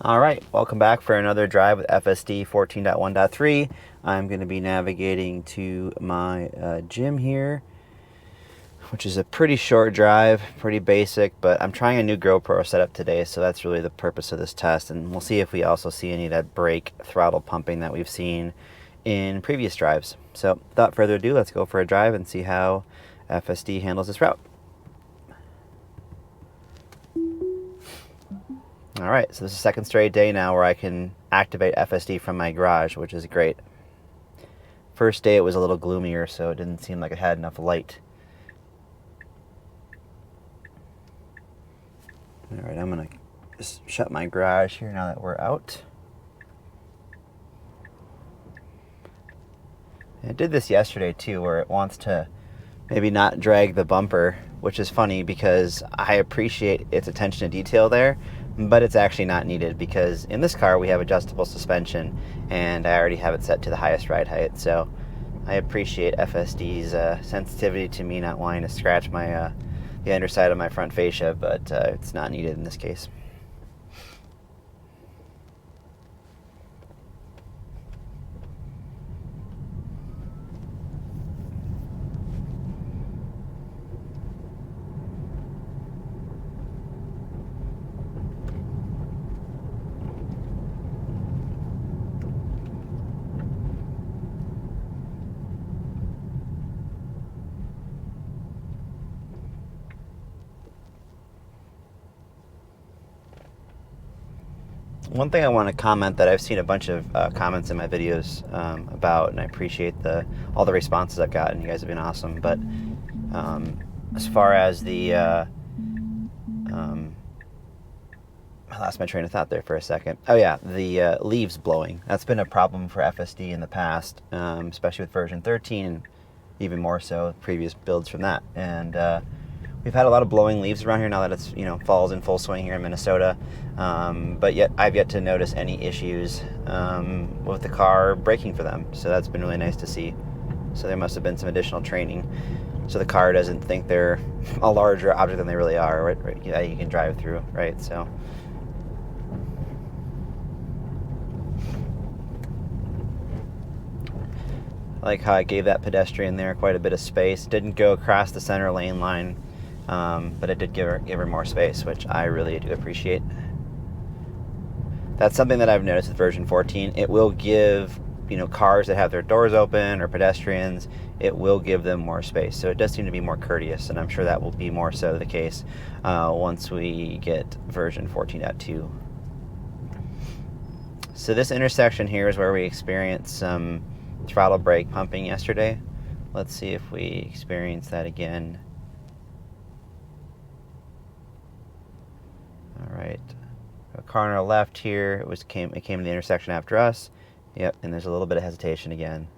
All right, welcome back for another drive with FSD 14.1.3. I'm going to be navigating to my gym here, which is a pretty short drive, pretty basic, but I'm trying a new GoPro setup today, so that's really the purpose of this test, and we'll see if we also see any of that brake throttle pumping that we've seen in previous drives. So without further ado, let's go for a drive and see how FSD handles this route. All right, so this is the second straight day now where I can activate FSD from my garage, which is great. First day it was a little gloomier, so it didn't seem like it had enough light. All right, I'm gonna just shut my garage here now that we're out. And I did this yesterday too, where it wants to maybe not drag the bumper, which is funny because I appreciate its attention to detail there, but it's actually not needed because in this car we have adjustable suspension and I already have it set to the highest ride height. So I appreciate FSD's sensitivity to me not wanting to scratch my the underside of my front fascia, but it's not needed in this case. One thing I want to comment that I've seen a bunch of comments in my videos about, and I appreciate all the responses I've gotten. You guys have been awesome. But as far as I lost my train of thought there for a second. Oh yeah, the leaves blowing. That's been a problem for FSD in the past, especially with version 13, and even more so with previous builds from that. And we've had a lot of blowing leaves around here now that it's fall's in full swing here in Minnesota, but yet I've yet to notice any issues with the car braking for them. So that's been really nice to see. So there must have been some additional training, so the car doesn't think they're a larger object than they really are. Right? Yeah, you can drive through, right? So. I like how I gave that pedestrian there quite a bit of space. Didn't go across the center lane line. But it did give her more space, which I really do appreciate. That's something that I've noticed with version 14. It will give, cars that have their doors open or pedestrians, it will give them more space. So it does seem to be more courteous, and I'm sure that will be more so the case once we get version 14.2. So this intersection here is where we experienced some throttle brake pumping yesterday. Let's see if we experience that again. All right, a car on our left here. It came to the intersection after us. Yep, and there's a little bit of hesitation again.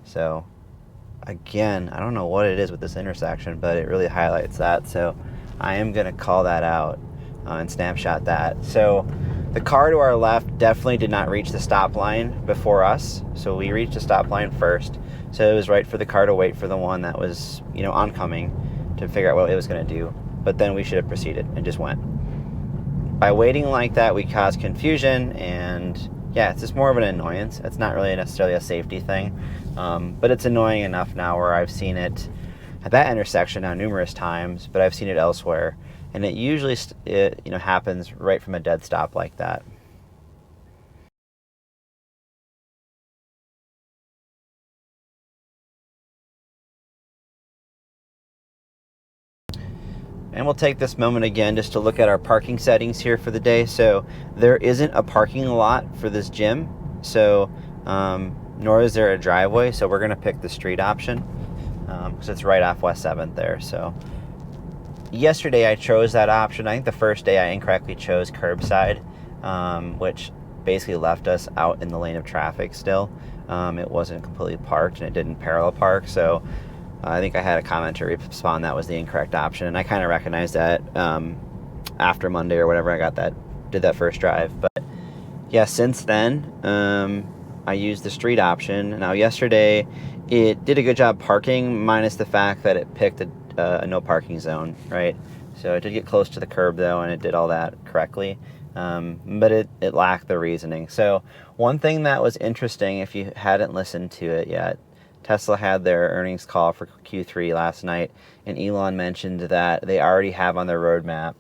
So again, I don't know what it is with this intersection, but it really highlights that. So I am going to call that out and snapshot that. So the car to our left definitely did not reach the stop line before us. So we reached the stop line first. So it was right for the car to wait for the one that was, oncoming to figure out what it was going to do. But then we should have proceeded and just went. By waiting like that, we cause confusion, and yeah, it's just more of an annoyance. It's not really necessarily a safety thing, but it's annoying enough now where I've seen it at that intersection now numerous times, but I've seen it elsewhere, and it usually happens right from a dead stop like that. And we'll take this moment again just to look at our parking settings here for the day. So there isn't a parking lot for this gym, so nor is there a driveway. So we're going to pick the street option because it's right off West 7th there. So yesterday I chose that option. I think the first day I incorrectly chose curbside, which basically left us out in the lane of traffic still. It wasn't completely parked and it didn't parallel park. So I think I had a commenter respond that was the incorrect option, and I kind of recognized that after Monday or whatever did that first drive. But yeah, since then I used the street option. Now yesterday it did a good job parking, minus the fact that it picked a no parking zone, right? So it did get close to the curb though, and it did all that correctly. but it lacked the reasoning. So one thing that was interesting, if you hadn't listened to it yet, Tesla had their earnings call for Q3 last night, and Elon mentioned that they already have on their roadmap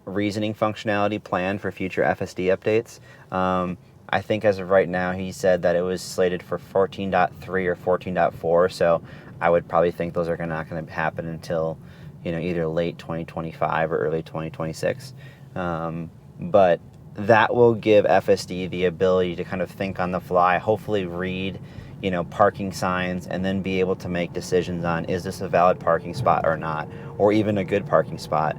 reasoning functionality planned for future FSD updates. I think as of right now, he said that it was slated for 14.3 or 14.4, so I would probably think those are not going to happen until, either late 2025 or early 2026. But that will give FSD the ability to kind of think on the fly, hopefully read, parking signs, and then be able to make decisions on, is this a valid parking spot or not, or even a good parking spot,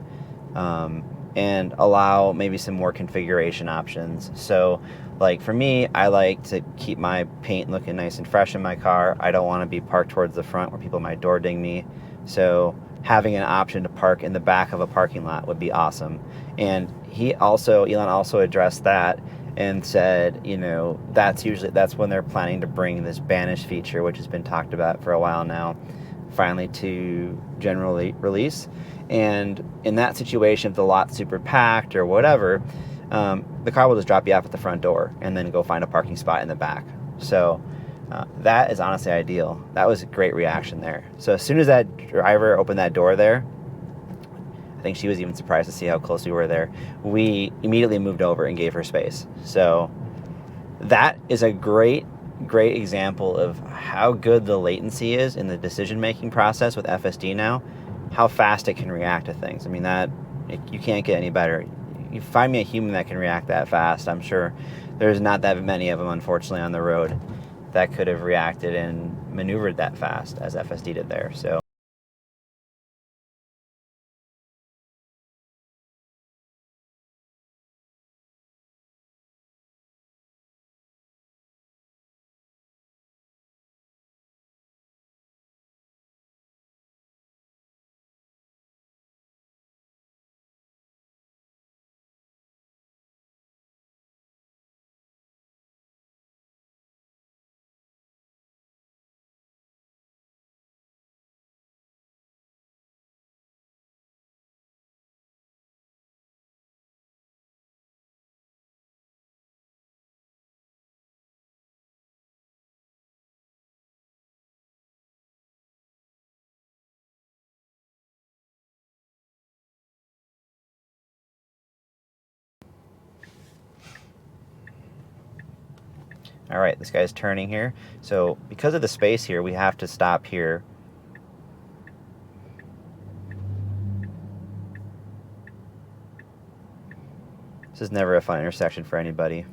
and allow maybe some more configuration options. So, like for me, I like to keep my paint looking nice and fresh in my car. I don't want to be parked towards the front where people might door ding me. So having an option to park in the back of a parking lot would be awesome. And Elon also addressed that and said, that's when they're planning to bring this banish feature, which has been talked about for a while now, finally to general release. And in that situation, if the lot's super packed or whatever, the car will just drop you off at the front door and then go find a parking spot in the back. So that is honestly ideal. That was a great reaction there. So as soon as that driver opened that door there, I think she was even surprised to see how close we were there. We immediately moved over and gave her space. So that is a great example of how good the latency is in the decision-making process with FSD now, how fast it can react to things. I mean, you can't get any better. You find me a human that can react that fast. I'm sure there's not that many of them, unfortunately, on the road that could have reacted and maneuvered that fast as FSD did there. So. All right, this guy's turning here. So because of the space here, we have to stop here. This is never a fun intersection for anybody.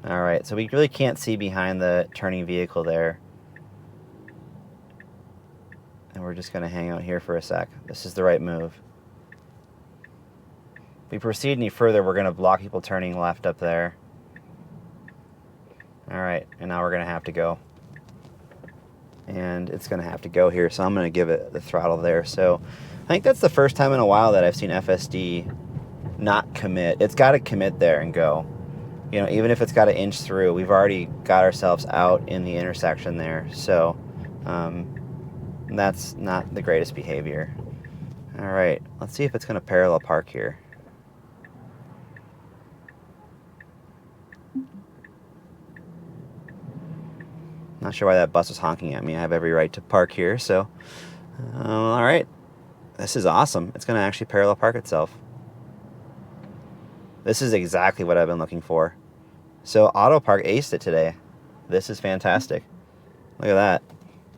All right, so we really can't see behind the turning vehicle there. And we're just gonna hang out here for a sec. This is the right move. If we proceed any further, we're gonna block people turning left up there. All right, and now we're gonna have to go. And it's gonna have to go here, so I'm gonna give it the throttle there. So I think that's the first time in a while that I've seen FSD not commit. It's gotta commit there and go. Even if it's gotta inch through, we've already got ourselves out in the intersection there. So that's not the greatest behavior. All right, let's see if it's gonna parallel park here. Not sure why that bus was honking at me. I have every right to park here, so. All right, this is awesome. It's gonna actually parallel park itself. This is exactly what I've been looking for. So Autopark aced it today. This is fantastic. Look at that.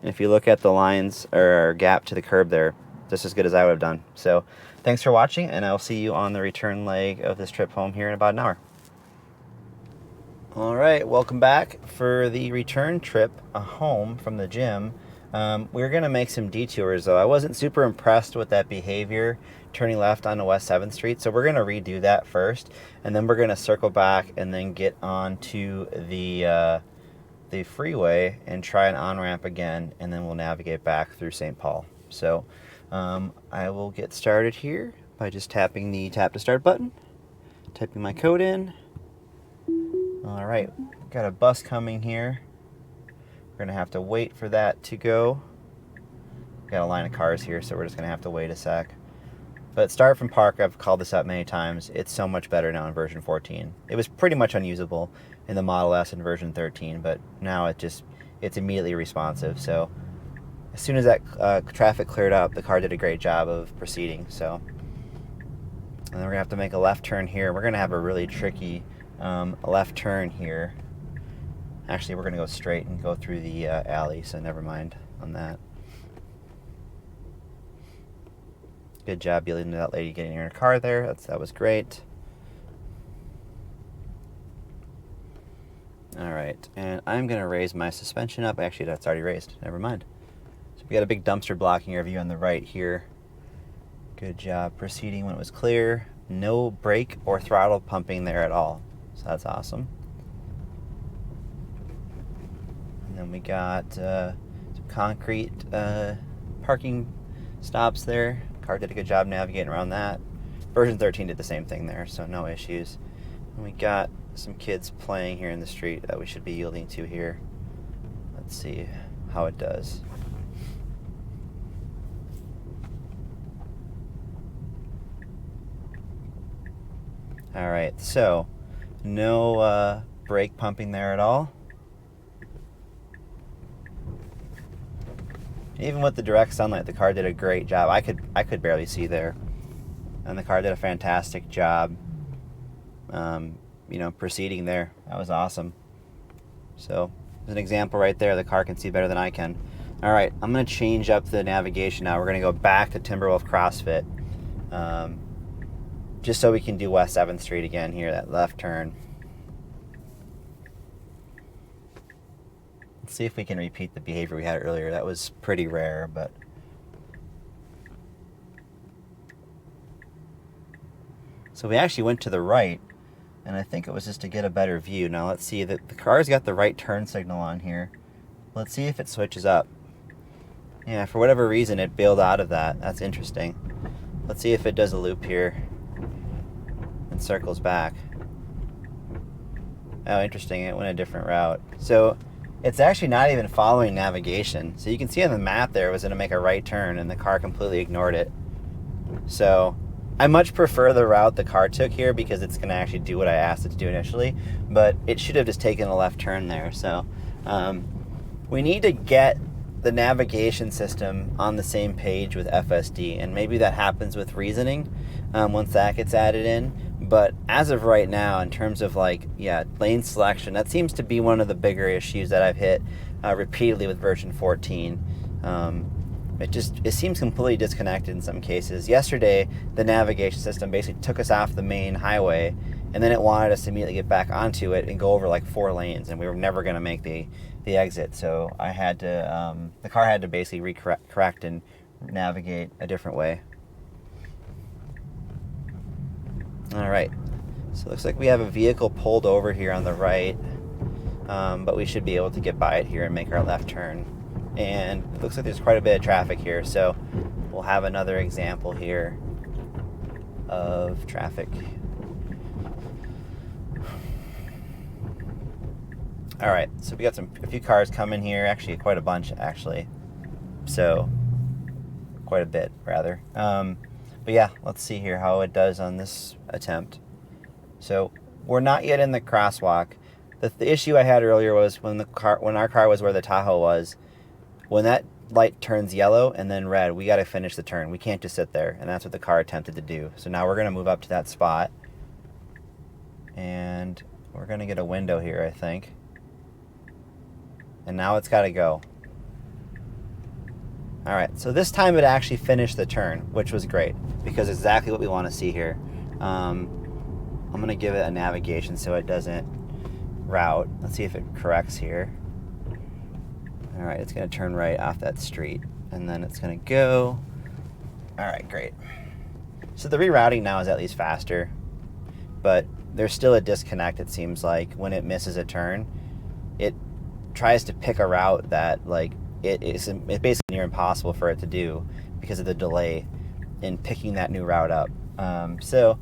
And if you look at the lines or gap to the curb there, just as good as I would have done. So thanks for watching, and I'll see you on the return leg of this trip home here in about an hour. All right, welcome back for the return trip home from the gym. We're gonna make some detours though. I wasn't super impressed with that behavior turning left onto West 7th Street, so we're gonna redo that first, and then we're gonna circle back and then get onto the freeway and try an on-ramp again, and then we'll navigate back through St. Paul. So I will get started here by just tapping the tap to start button, typing my code in. All right, got a bus coming here. We're gonna have to wait for that to go. Got a line of cars here, so we're just gonna have to wait a sec. But start from park, I've called this out many times. It's so much better now in version 14. It was pretty much unusable in the Model S in version 13, but now it's immediately responsive. So as soon as that traffic cleared up, the car did a great job of proceeding. So, and then we're gonna have to make a left turn here. We're gonna have a really tricky left turn here. Actually, we're gonna go straight and go through the alley, so never mind on that. Good job yielding to that lady getting in her car there. That was great. All right, and I'm gonna raise my suspension up. Actually, that's already raised. Never mind. So we got a big dumpster blocking our view on the right here. Good job proceeding when it was clear. No brake or throttle pumping there at all. So that's awesome. And then we got some concrete parking stops there. Car did a good job navigating around that. Version 13 did the same thing there, so no issues. And we got some kids playing here in the street that we should be yielding to here. Let's see how it does. All right, so no brake pumping there at all. Even with the direct sunlight, the car did a great job. I could barely see there, and the car did a fantastic job. Proceeding there. That was awesome. So there's an example right there. The car can see better than I can. All right, I'm going to change up the navigation now. We're going to go back to Timberwolf CrossFit, just so we can do West 7th Street again here, that left turn. Let's see if we can repeat the behavior we had earlier. That was pretty rare, but... So we actually went to the right, and I think it was just to get a better view. Now let's see, that the car's got the right turn signal on here. Let's see if it switches up. Yeah, for whatever reason it bailed out of that. That's interesting. Let's see if it does a loop here and circles back. Oh, interesting, it went a different route. So it's actually not even following navigation. So you can see on the map there it was going to make a right turn, and the car completely ignored it. So I much prefer the route the car took here because it's going to actually do what I asked it to do initially, but it should have just taken a left turn there. So we need to get the navigation system on the same page with FSD, and maybe that happens with reasoning once that gets added in. But as of right now, in terms of lane selection, that seems to be one of the bigger issues that I've hit repeatedly with version 14. It seems completely disconnected in some cases. Yesterday, the navigation system basically took us off the main highway, and then it wanted us to immediately get back onto it and go over like 4 lanes, and we were never going to make the exit. So I had to, the car had to basically correct and navigate a different way. All right, so it looks like we have a vehicle pulled over here on the right, but we should be able to get by it here and make our left turn. And it looks like there's quite a bit of traffic here, so we'll have another example here of traffic. All right, so we got a few cars coming here, actually quite a bunch actually, so quite a bit rather. But yeah, let's see here how it does on this attempt. So we're not yet in the crosswalk. The issue I had earlier was when our car was where the Tahoe was. When that light turns yellow and then red, we got to finish the turn. We can't just sit there, and that's what the car attempted to do. So now we're going to move up to that spot, and we're going to get a window here, I think. And now it's got to go. All right, so this time it actually finished the turn, which was great because it's exactly what we want to see here. I'm going to give it a navigation so it doesn't route. Let's see if it corrects here. All right, it's going to turn right off that street, and then it's going to go. All right, great. So the rerouting now is at least faster, but there's still a disconnect, it seems like. When it misses a turn, it tries to pick a route that it's basically near impossible for it to do because of the delay in picking that new route up. So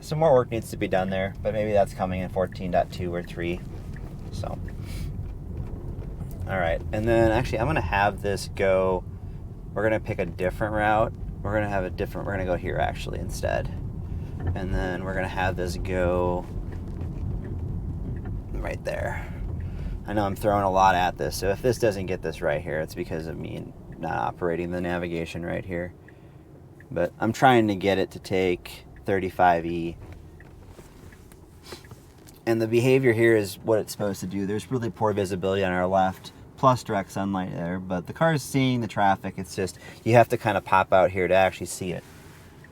some more work needs to be done there, but maybe that's coming in 14.2 or 3. So, all right, and then actually I'm going to have this go. We're going to pick a different route. we're going to have a different, we're going to go here actually instead. And then we're going to have this go right there. I know I'm throwing a lot at this, so if this doesn't get this right here, it's because of me not operating the navigation right here. But I'm trying to get it to take 35E. And the behavior here is what it's supposed to do. There's really poor visibility on our left, plus direct sunlight there, but the car is seeing the traffic. It's just, you have to kind of pop out here to actually see it.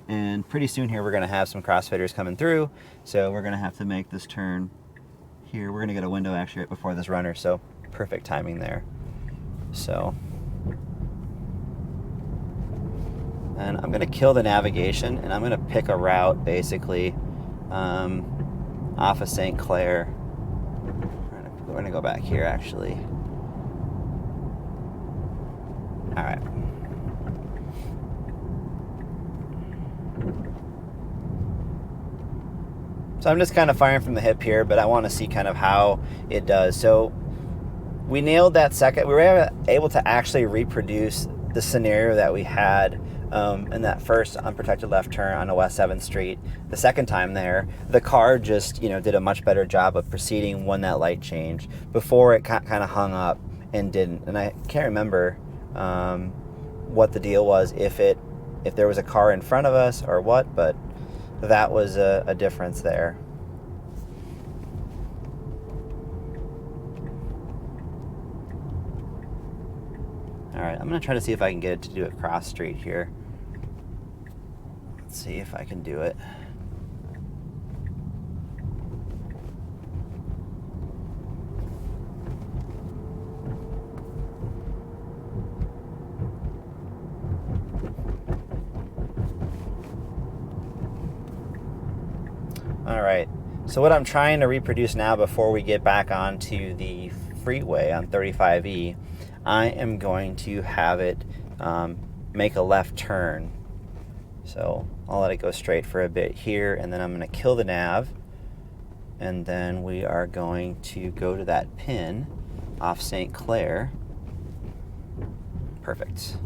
And pretty soon here, we're gonna have some crossfaders coming through, so we're gonna have to make this turn here. We're gonna get a window actually right before this runner, so perfect timing there. So, and I'm gonna kill the navigation, and I'm gonna pick a route basically off of St. Clair. We're gonna go back here actually. All right. So I'm just kind of firing from the hip here, but I want to see kind of how it does. So we nailed that second. We were able to actually reproduce the scenario that we had in that first unprotected left turn on West 7th Street. The second time there, the car just, did a much better job of proceeding when that light changed. Before it kind of hung up and didn't. And I can't remember what the deal was, if there was a car in front of us or what, but that was a difference there. All right, I'm gonna try to see if I can get it to do it cross street here. Let's see if I can do it. All right, so what I'm trying to reproduce now before we get back onto the freeway on 35E, I am going to have it make a left turn. So I'll let it go straight for a bit here, and then I'm going to kill the nav, and then we are going to go to that pin off St. Clair. Perfect.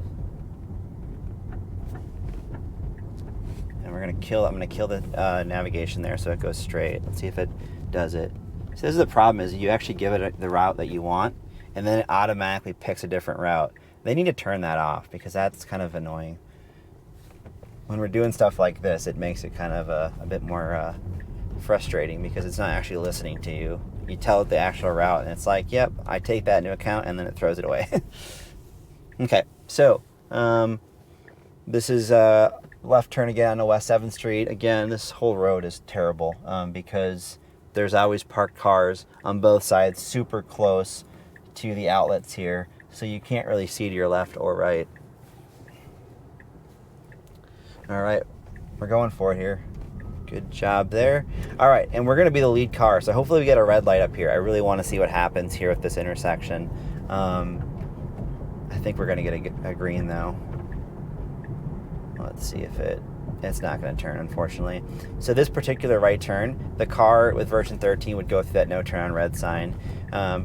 And we're going to kill, I'm going to kill the navigation there so it goes straight. Let's see if it does it. So this is the problem, is you actually give it the route that you want, and then it automatically picks a different route. They need to turn that off, because that's kind of annoying. When we're doing stuff like this, it makes it kind of a bit more frustrating, because it's not actually listening to you. You tell it the actual route, and it's like, yep, I take that into account, and then it throws it away. Okay, so this is left turn again on West 7th Street. Again, this whole road is terrible because there's always parked cars on both sides, super close to the outlets here, so you can't really see to your left or right. All right, we're going for it here. Good job there. All right, and we're gonna be the lead car, so hopefully we get a red light up here. I really wanna see what happens here at this intersection. I think we're gonna get a green though. Let's see if it's not gonna turn, unfortunately. So this particular right turn, the car with version 13 would go through that no turn on red sign.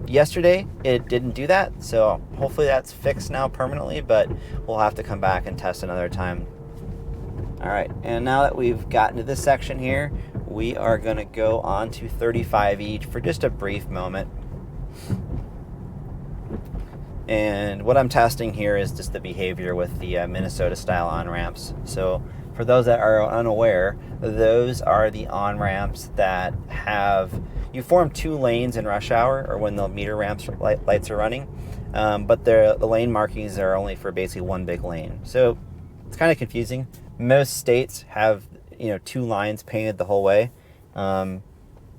Yesterday, it didn't do that, so hopefully that's fixed now permanently, but we'll have to come back and test another time. All right, and now that we've gotten to this section here, we are gonna go on to 35E for just a brief moment. And what I'm testing here is just the behavior with the Minnesota style on-ramps. So for those that are unaware, those are the on-ramps that you form two lanes in rush hour, or when the meter ramps lights are running, but the lane markings are only for basically one big lane. So it's kind of confusing. Most states have two lines painted the whole way.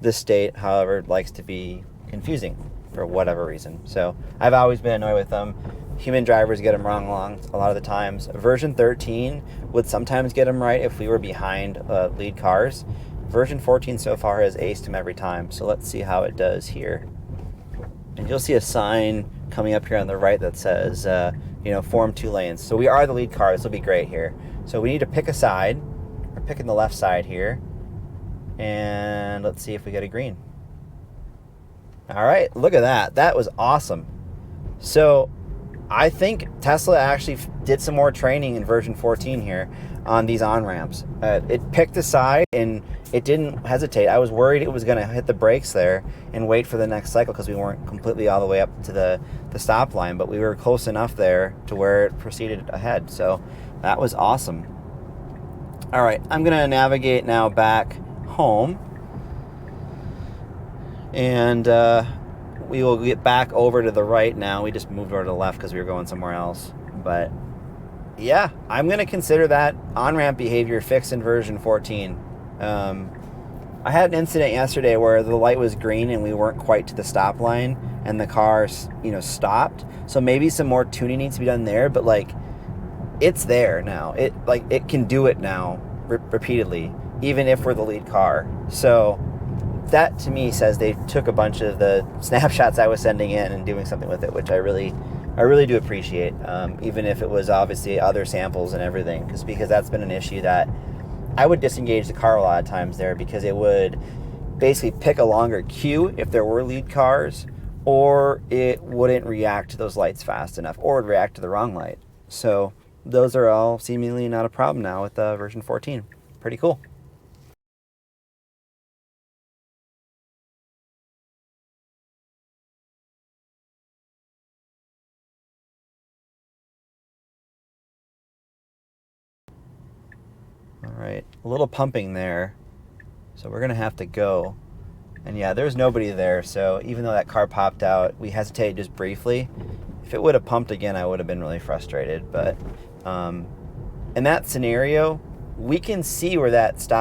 This state, however, likes to be confusing for whatever reason. So I've always been annoyed with them. Human drivers get them wrong a lot of the times. Version 13 would sometimes get them right if we were behind lead cars. Version 14 so far has aced them every time. So let's see how it does here. And you'll see a sign coming up here on the right that says, form two lanes. So we are the lead car. This will be great here. So we need to pick a side. We're picking the left side here. And let's see if we get a green. All right, look at that. That was awesome. So I think Tesla actually did some more training in version 14 here on these on-ramps. It picked a side and it didn't hesitate. I was worried it was going to hit the brakes there and wait for the next cycle because we weren't completely all the way up to the stop line, but we were close enough there to where it proceeded ahead. So that was awesome. All right, I'm going to navigate now back home, and we will get back over to the right now. We just moved over to the left because we were going somewhere else. But yeah, I'm going to consider that on-ramp behavior fixed in version 14. I had an incident yesterday where the light was green and we weren't quite to the stop line and the car, stopped. So maybe some more tuning needs to be done there, but like, it's there now. It can do it now repeatedly, even if we're the lead car. So that to me says they took a bunch of the snapshots I was sending in and doing something with it, which I really do appreciate, even if it was obviously other samples and everything, because that's been an issue that I would disengage the car a lot of times there, because it would basically pick a longer queue if there were lead cars, or it wouldn't react to those lights fast enough, or would react to the wrong light. So those are all seemingly not a problem now with version 14. Pretty cool. All right, a little pumping there. So we're gonna have to go. And yeah, there's nobody there. So even though that car popped out, we hesitated just briefly. If it would have pumped again, I would have been really frustrated. But in that scenario, we can see where that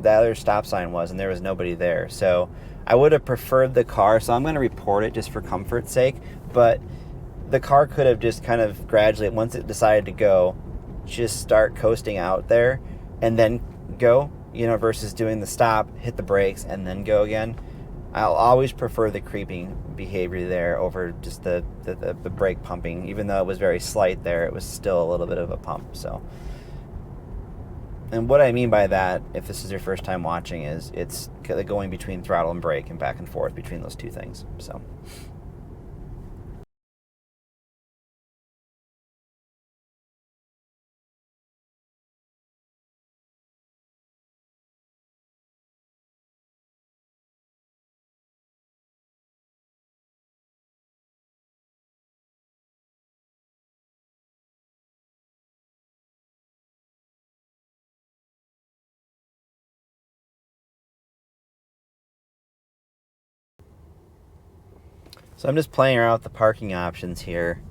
other stop sign was, and there was nobody there. So I would have preferred the car. So I'm going to report it just for comfort's sake. But the car could have just kind of gradually, once it decided to go, just start coasting out there and then go, versus doing the stop, hit the brakes, and then go again. I'll always prefer the creeping behavior there over just the brake pumping. Even though it was very slight there, it was still a little bit of a pump. So, and what I mean by that, if this is your first time watching, is it's going between throttle and brake and back and forth between those two things. So. So I'm just playing around with the parking options here.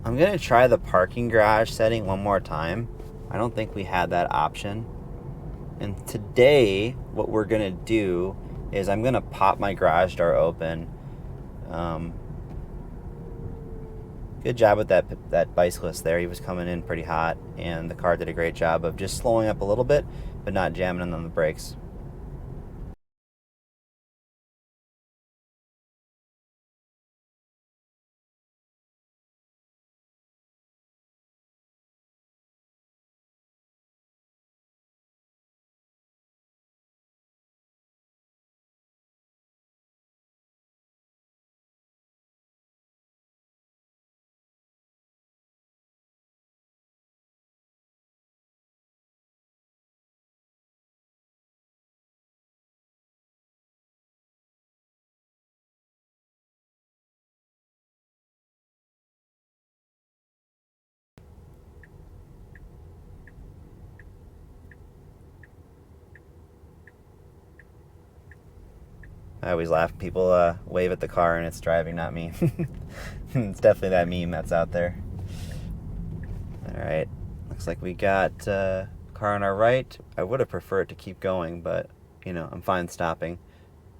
I'm going to try the parking garage setting one more time. I don't think we had that option. And today, what we're going to do is I'm going to pop my garage door open. Good job with that bicyclist there. He was coming in pretty hot, and the car did a great job of just slowing up a little bit, but not jamming on the brakes. I always laugh. People wave at the car and it's driving, not me. It's definitely that meme that's out there. All right. Looks like we got car on our right. I would have preferred to keep going, but, I'm fine stopping.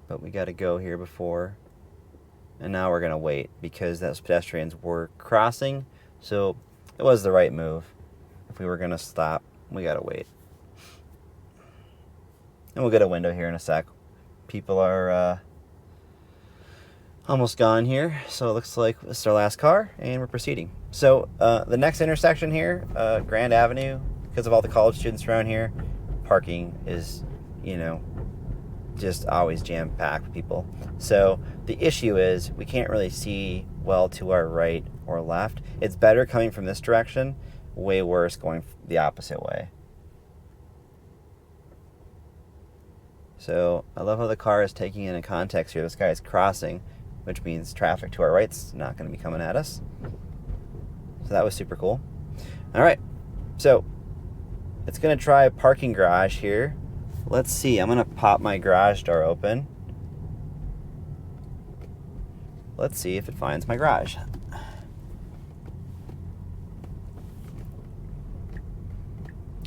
But we got to go here before. And now we're going to wait because those pedestrians were crossing. So it was the right move. If we were going to stop, we got to wait. And we'll get a window here in a sec. People are almost gone here, so it looks like this is our last car, and we're proceeding. So the next intersection here, Grand Avenue, because of all the college students around here, parking is, just always jam-packed with people. So the issue is we can't really see well to our right or left. It's better coming from this direction, way worse going the opposite way. So I love how the car is taking into context here. This guy is crossing, which means traffic to our right's not going to be coming at us. So that was super cool. All right, so it's going to try a parking garage here. Let's see, I'm going to pop my garage door open. Let's see if it finds my garage.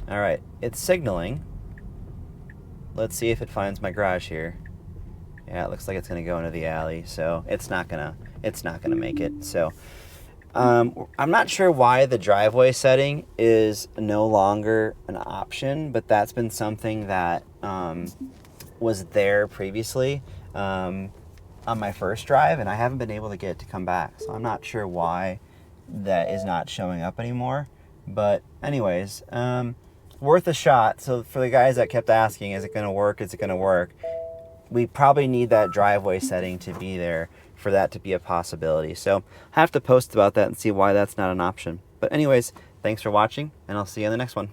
All right, it's signaling. Let's see if it finds my garage here. Yeah, it looks like it's going to go into the alley, so it's not gonna make it. So I'm not sure why the driveway setting is no longer an option, but that's been something that was there previously on my first drive, and I haven't been able to get it to come back. So I'm not sure why that is not showing up anymore. But anyways, worth a shot. So for the guys that kept asking, is it going to work? Is it going to work? We probably need that driveway setting to be there for that to be a possibility. So I have to post about that and see why that's not an option. But anyways, thanks for watching, and I'll see you in the next one.